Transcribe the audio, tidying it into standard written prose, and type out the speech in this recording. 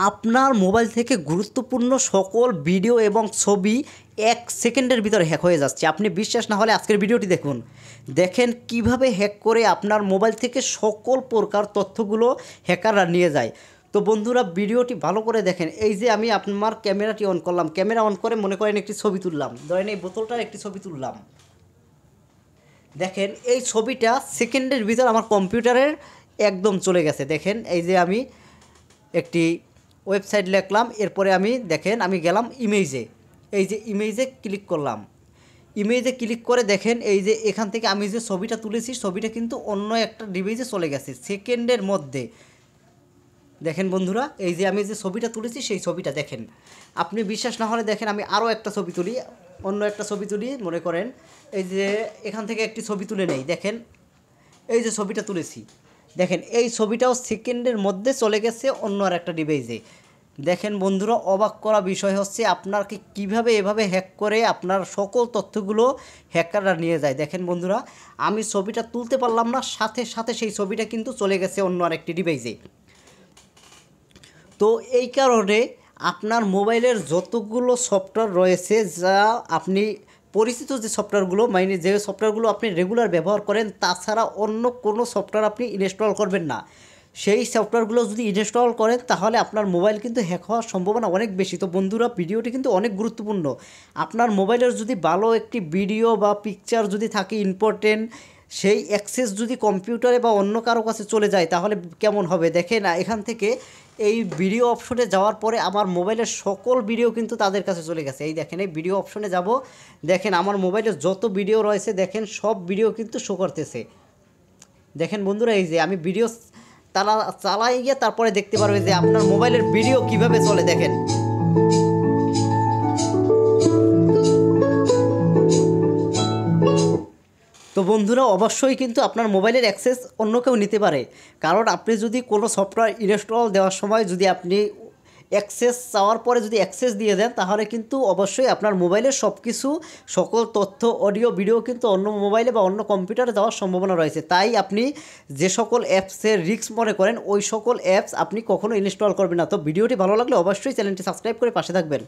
আপনার মোবাইল থেকে গুরুত্বপূর্ণ সকল ভিডিও এবং ছবি 1 সেকেন্ডের ভিতরে হ্যাক হয়ে যাচ্ছে। আপনি বিশ্বাস না হলে আজকের ভিডিওটি দেখুন। দেখেন কিভাবে হ্যাক করে আপনার মোবাইল থেকে সকল প্রকার তথ্যগুলো হ্যাকাররা নিয়ে যায়। তো বন্ধুরা, ভিডিওটি ভালো করে দেখেন। এই যে আমি আপনার ক্যামেরাটি অন করলাম, ক্যামেরা অন করে মনে করেন একটি ছবি তুললাম, ধরেন এই বোতলটার একটি ছবি তুললাম। দেখেন এই ছবিটা সেকেন্ডের ভিতর আমার কম্পিউটারের একদম চলে গেছে। দেখেন এই যে আমি একটি ওয়েবসাইট লিখলাম, এরপরে আমি দেখেন আমি গেলাম ইমেজে, এই যে ইমেজে ক্লিক করলাম। ইমেজে ক্লিক করে দেখেন এই যে এখান থেকে আমি যে ছবিটা তুলেছি ছবিটা কিন্তু অন্য একটা ডিভাইসে চলে গেছে সেকেন্ডের মধ্যে। দেখেন বন্ধুরা, এই যে আমি যে ছবিটা তুলেছি সেই ছবিটা দেখেন। আপনি বিশ্বাস না হলে দেখেন আমি আরও একটা ছবি তুলি, অন্য একটা ছবি তুলি। মনে করেন এই যে এখান থেকে একটি ছবি তুলে নেই। দেখেন এই যে ছবিটা তুলেছি, দেখেন এই ছবিটাও সেকেন্ডের মধ্যে চলে গেছে অন্য আর একটা ডিভাইসে। দেখেন বন্ধুরা, অবাক করা বিষয় হচ্ছে আপনাকে কিভাবে এভাবে হ্যাক করে আপনার সকল তথ্যগুলো হ্যাকাররা নিয়ে যায়। দেখেন বন্ধুরা, আমি ছবিটা তুলতে পারলাম না, সাথে সাথে সেই ছবিটা কিন্তু চলে গেছে অন্য আরেকটি ডিভাইসে। তো এই কারণে আপনার মোবাইলের যতগুলো সফটওয়্যার রয়েছে, যা আপনি পরিচিত যে সফটওয়্যারগুলো, মানে যে সফটওয়্যারগুলো আপনি রেগুলার ব্যবহার করেন, তাছাড়া অন্য কোনো সফটওয়্যার আপনি ইনস্টল করবেন না। সেই সফটওয়্যারগুলো যদি ইনস্টল করেন তাহলে আপনার মোবাইল কিন্তু হ্যাক হওয়ার সম্ভাবনা অনেক বেশি। তো বন্ধুরা, ভিডিওটি কিন্তু অনেক গুরুত্বপূর্ণ। আপনার মোবাইলের যদি ভালো একটি ভিডিও বা পিকচার যদি থাকে ইম্পর্টেন্ট, সেই অ্যাক্সেস যদি কম্পিউটারে বা অন্য কারো কাছে চলে যায় তাহলে কেমন হবে। দেখেন এখান থেকে এই ভিডিও অপশনে যাওয়ার পরে আমার মোবাইলের সকল ভিডিও কিন্তু তাদের কাছে চলে গেছে। এই দেখেন এই ভিডিও অপশনে যাব, দেখেন আমার মোবাইলে যত ভিডিও রয়েছে দেখেন সব ভিডিও কিন্তু শো করতেছে। দেখেন বন্ধুরা, এই যে আমি ভিডিও চালাই গিয়ে তারপরে দেখতে পারবে যে আপনার মোবাইলের ভিডিও কিভাবে চলে। দেখেন তো বন্ধুরা, অবশ্যই কিন্তু আপনার মোবাইলের অ্যাক্সেস অন্য কেউ নিতে পারে। কারণ আপনি যদি কোনো সফটওয়্যার ইনস্টল দেওয়ার সময় যদি আপনি অ্যাক্সেস চাওয়ার পরে যদি অ্যাক্সেস দিয়ে দেন তাহলে কিন্তু অবশ্যই আপনার মোবাইলের সব কিছু সকল তথ্য অডিও ভিডিও কিন্তু অন্য মোবাইলে বা অন্য কম্পিউটারে যাওয়ার সম্ভাবনা রয়েছে। তাই আপনি যে সকল অ্যাপসের রিস্ক মনে করেন ওই সকল অ্যাপস আপনি কখনো ইনস্টল করবেন না। তো ভিডিওটি ভালো লাগলে অবশ্যই চ্যানেলটি সাবস্ক্রাইব করে পাশে থাকবেন।